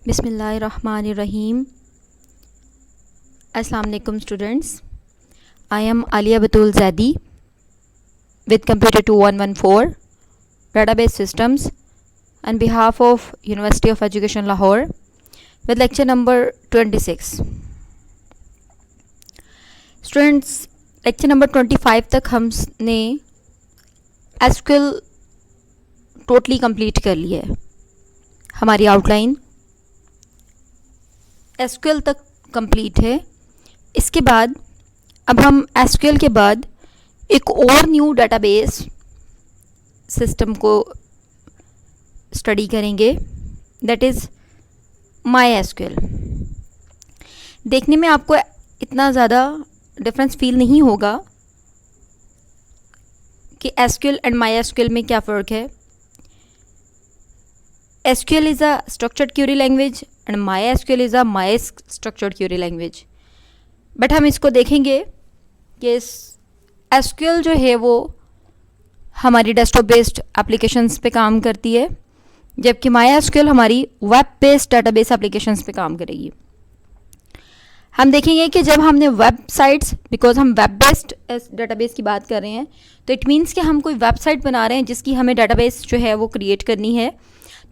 बिस्मिल्लाहिर्रहमानिर्रहीम। अस्सलाम वालेकुम students. I am Alia Batool Zaidi with Computer 2114 Database Systems on behalf of University of Education Lahore with lecture number 26. Students, lecture number 25 तक हमने SQL totally complete कर लिया है। हमारी आउटलाइन SQL तक कंप्लीट है। इसके बाद अब हम SQL के बाद एक और न्यू डेटाबेस सिस्टम को स्टडी करेंगे, दैट इज़ MySQL। देखने में आपको इतना ज़्यादा डिफरेंस फील नहीं होगा कि SQL एंड MySQL में क्या फ़र्क है। SQL is a structured query language and MySQL is a structured query language। But हम इसको देखेंगे कि SQL जो है वो हमारी डेस्कटॉप बेस्ड एप्लीकेशंस पे काम करती है, जबकि MySQL हमारी वेब बेस्ड डेटाबेस एप्लीकेशंस पे काम करेगी। हम देखेंगे कि जब हमने वेबसाइट्स, बिकॉज हम वेब बेस्ड डेटाबेस की बात कर रहे हैं, तो इट मीन्स कि हम कोई वेबसाइट बना रहे हैं जिसकी हमें डेटाबेस जो है वो क्रिएट करनी है,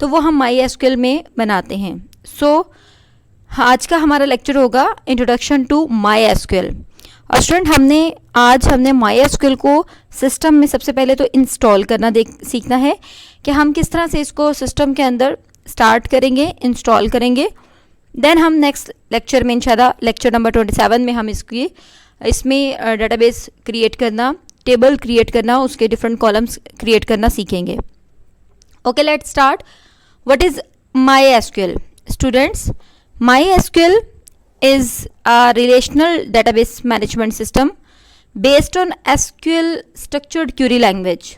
तो वो हम MySQL में बनाते हैं। आज का हमारा लेक्चर होगा इंट्रोडक्शन टू MySQL। और स्टूडेंट हमने MySQL को सिस्टम में सबसे पहले तो इंस्टॉल करना सीखना है कि हम किस तरह से इसको सिस्टम के अंदर स्टार्ट करेंगे, इंस्टॉल करेंगे। देन हम नेक्स्ट लेक्चर में इंशाल्लाह लेक्चर नंबर 27 में हम इसमें डेटाबेस क्रिएट करना, टेबल क्रिएट करना, उसके डिफरेंट कॉलम्स क्रिएट करना सीखेंगे। Okay, let's start. What is MySQL? Students, MySQL is a relational database management system based on SQL structured query language.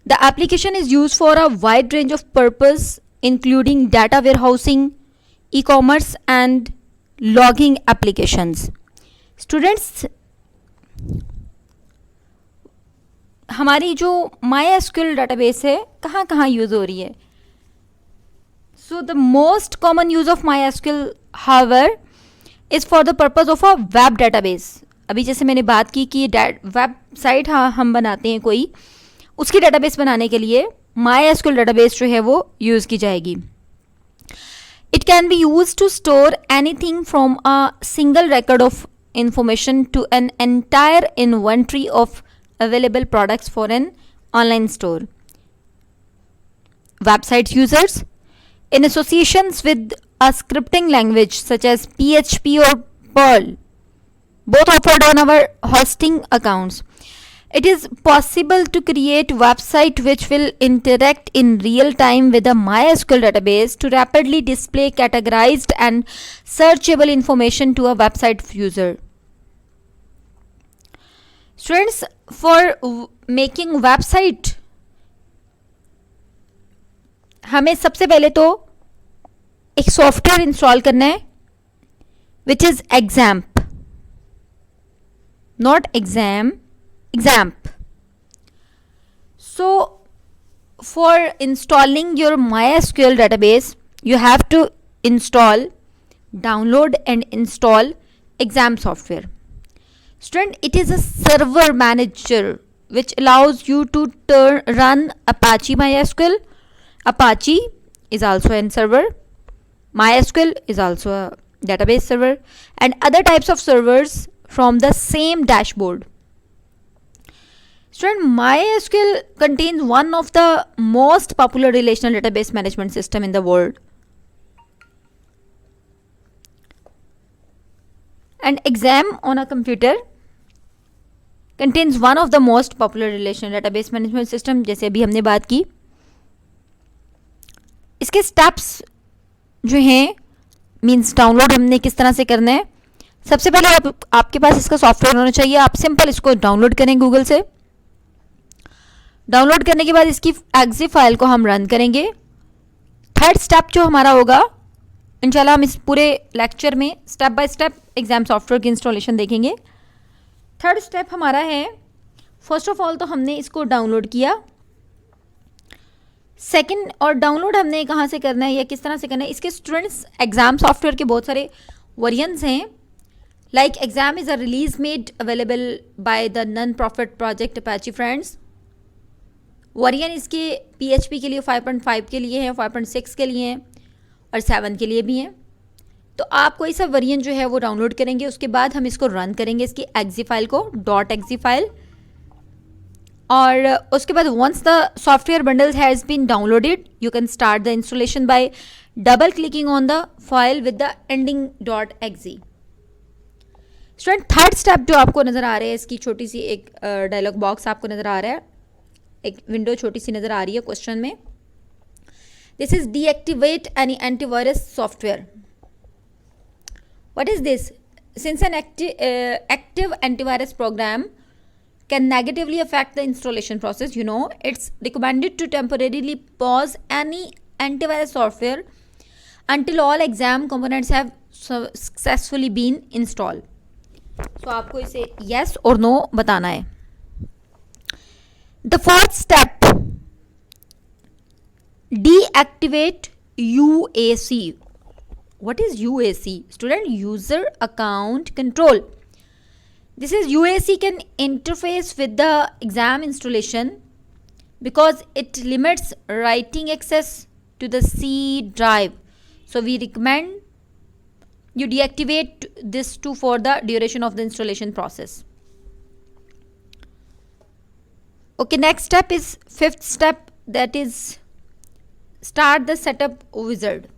The application is used for a wide range of purpose, including data warehousing, e-commerce, and logging applications. Students, हमारी जो MySQL database है कहाँ कहाँ use हो रही है। So the most common use of MySQL however is for the purpose of a web database. अभी जैसे मैंने बात की कि वेबसाइट हम बनाते हैं कोई, उसकी डेटाबेस बनाने के लिए MySQL डेटाबेस जो है वो यूज़ की जाएगी। It can be use to store anything from a single record of information to an entire inventory of available products for an online store. Website users, in associations with a scripting language such as PHP or Perl, both offered on our hosting accounts, it is possible to create website which will interact in real time with the MySQL database to rapidly display categorized and searchable information to a website user. Students, for making website हमें सबसे पहले तो एक software install करना है which is XAMPP, not XAMPP. So for installing your MySQL database you have to download and install XAMPP software. Student, it is a server manager which allows you to run Apache MySQL. Apache is also a server. MySQL is also a database server and other types of servers from the same dashboard. Student, MySQL contains one of the most popular relational database management system in the world. And XAMPP on a computer contains one of the most popular relational database management system, जैसे अभी हमने बात की। इसके steps जो हैं, means download हमने किस तरह से करना है। सबसे पहले आपके पास इसका सॉफ्टवेयर होना चाहिए। आप सिंपल इसको डाउनलोड करें गूगल से। डाउनलोड करने के बाद इसकी एक्जी फाइल को हम रन करेंगे। थर्ड स्टेप जो हमारा होगा, इंशाल्लाह हम इस पूरे लेक्चर में step by step XAMPP software की इंस्टॉलेशन देखेंगे। थर्ड स्टेप हमारा है, फर्स्ट ऑफ ऑल तो हमने इसको डाउनलोड किया। सेकंड, और डाउनलोड हमने कहाँ से करना है या किस तरह से करना है, इसके स्टूडेंट्स एग्जाम सॉफ्टवेयर के बहुत सारे वेरिएंट्स हैं. Like exam is a release made available by the non profit project Apache friends. Variant इसके PHP के लिए 5.5 के लिए है, 5.6 के लिए हैं और 7 के लिए भी हैं. तो आप कोई सा वेरिएंट जो है वो डाउनलोड करेंगे, उसके बाद हम इसको रन करेंगे, इसकी exe फाइल को .exe फाइल. और उसके बाद once the software bundles has been downloaded, you can start the installation by double clicking on the file with the ending .exe. Student third step जो आपको नज़र आ रहा है, इसकी छोटी सी एक डायलॉग बॉक्स आपको नज़र आ रहा है, एक विंडो छोटी सी नज़र आ रही है क्वेश्चन में. This is deactivate any antivirus software. What is this? Since an active antivirus program can negatively affect the installation process, you know, it's recommended to temporarily pause any antivirus software until all exam components have successfully been installed. So आपको इसे yes or no बताना है. The fourth step, deactivate UAC. What is UAC? Student, user account control. This is UAC can interface with the exam installation because it limits writing access to the C drive. So we recommend you deactivate this too for the duration of the installation process. Okay, next step is fifth step, that is start the setup wizard.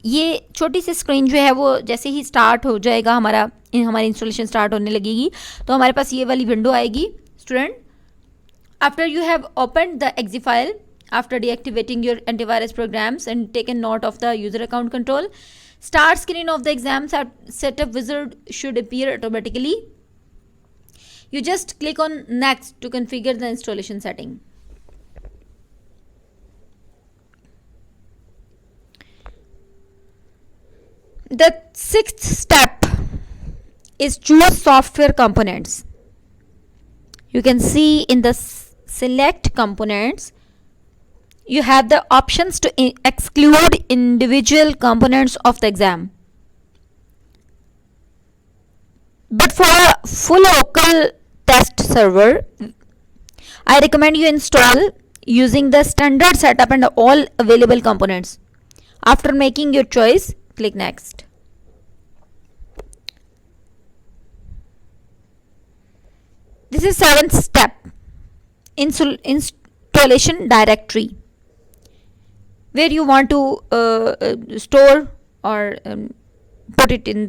ये छोटी सी screen जो है वो जैसे ही start हो जाएगा, हमारी installation start होने लगेगी, तो हमारे पास ये वाली विंडो आएगी. Student, after you have opened the exe file, after deactivating your antivirus programs and taken note of the user account control, start screen of the exam setup wizard should appear automatically. You just click on next to configure the installation setting. The sixth step is choose software components. You can see in the select components, you have the options to exclude individual components of the exam. But for a full local test server, I recommend you install using the standard setup and all available components. After making your choice, click next. This is seventh step, installation directory, where you want to store or put it in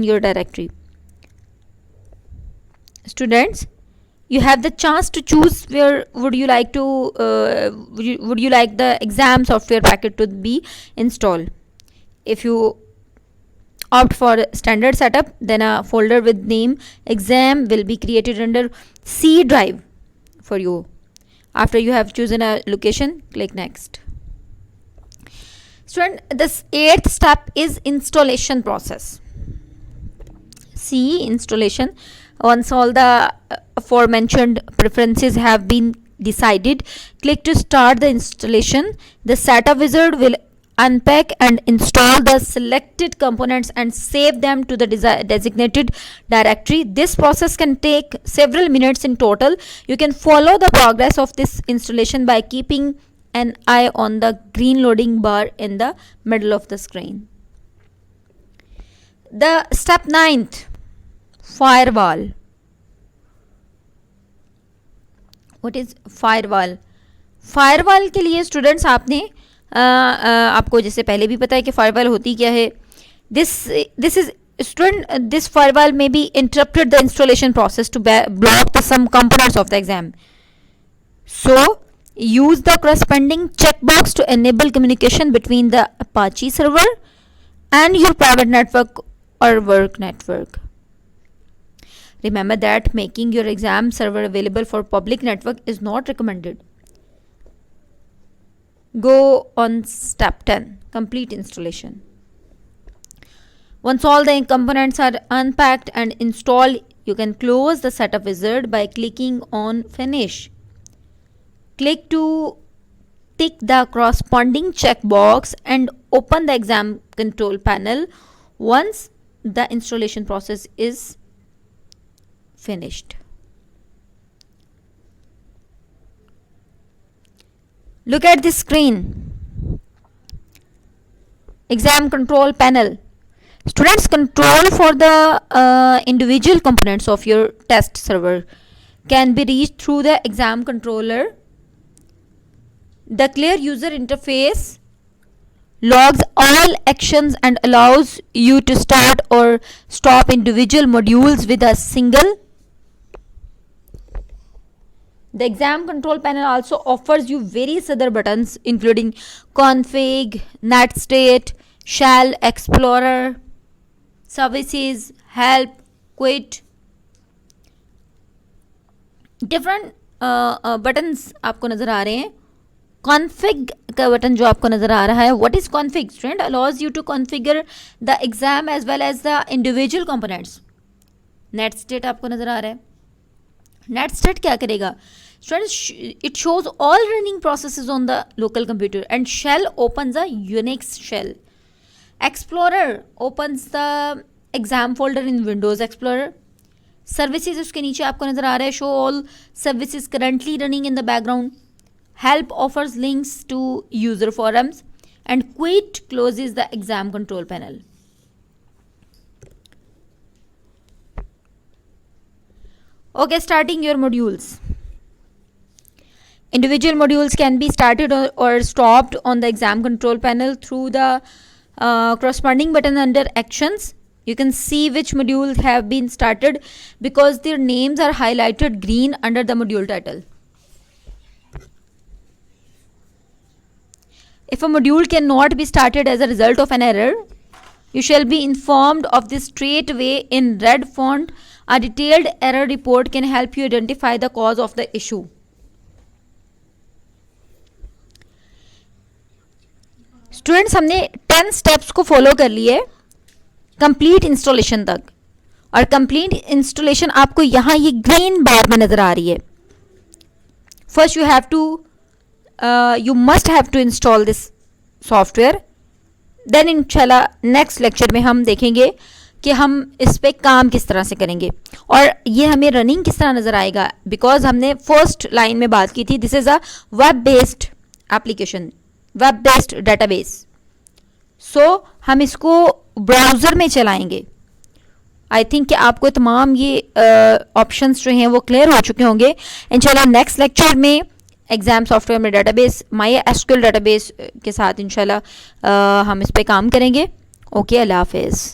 your directory. Students, you have the chance to choose where would you like the exam software packet to be installed. If you opt for standard setup, then a folder with name exam will be created under C drive for you. After you have chosen a location, click next. Student, this eighth step is installation process. C, installation. Once all the aforementioned preferences have been decided, click to start the installation. The setup wizard will unpack and install the selected components and save them to the designated directory. This process can take several minutes in total. You can follow the progress of this installation by keeping an eye on the green loading bar in the middle of the screen. The step 9th, firewall. What is firewall? Firewall के लिए students आपको जैसे पहले भी पता है कि firewall होती क्या है. This firewall may be interrupted the installation process to block some components of the exam. So use the corresponding checkbox to enable communication between the Apache server and your private network or work network. Remember that making your exam server available for public network is not recommended. Go on step 10, complete installation. Once all the components are unpacked and installed, you can close the setup wizard by clicking on finish. Click to tick the corresponding checkbox and open the exam control panel once the installation process is finished. Look at this screen. Exam control panel. Students, control for the individual components of your test server can be reached through the exam controller. The clear user interface logs all actions and allows you to start or stop individual modules with a single. The exam control panel also offers you various other buttons including config, netstate, shell, explorer, services, help, quit. Different buttons आपको नज़र आ रहे हैं. Config का button जो आपको नज़र आ रहा है, what is config student? Allows you to configure the exam as well as the individual components. Net state आपको नज़र आ रहा है. नेट स्टेट क्या करेगा students? It shows all running processes on the local computer and shell opens the Unix shell. Explorer opens the exam folder in Windows explorer. Services उसके नीचे आपको नजर आ रहा है, show all services currently running in the background. Help offers links to user forums and quit closes the exam control panel. Okay, starting your modules. Individual modules can be started or stopped on the exam control panel through the corresponding button under actions. You can see which modules have been started because their names are highlighted green under the module title. If a module cannot be started as a result of an error, you shall be informed of this straight away in red font. A detailed error report can help you identify the cause of the issue. Students, हमने 10 steps को follow कर लिए complete installation तक, और complete installation आपको यहाँ ये green bar में नज़र आ रही है. First you must have to install this software. Then इंशाल्लाह next lecture में हम देखेंगे कि हम इस पे काम किस तरह से करेंगे और ये हमें रनिंग किस तरह नज़र आएगा. बिकॉज हमने फर्स्ट लाइन में बात की थी, this is a web based application, web based database. So हम इसको ब्राउज़र में चलाएंगे. आई थिंक कि आपको तमाम ये ऑप्शंस जो हैं वो क्लियर हो चुके होंगे. इंशाल्लाह नेक्स्ट लेक्चर में एग्ज़ाम सॉफ्टवेयर में डेटाबेस, माई एसक्यूएल डेटाबेस के साथ इंशाल्लाह हम इस पे काम करेंगे. ओके, अल्लाह हाफिज़.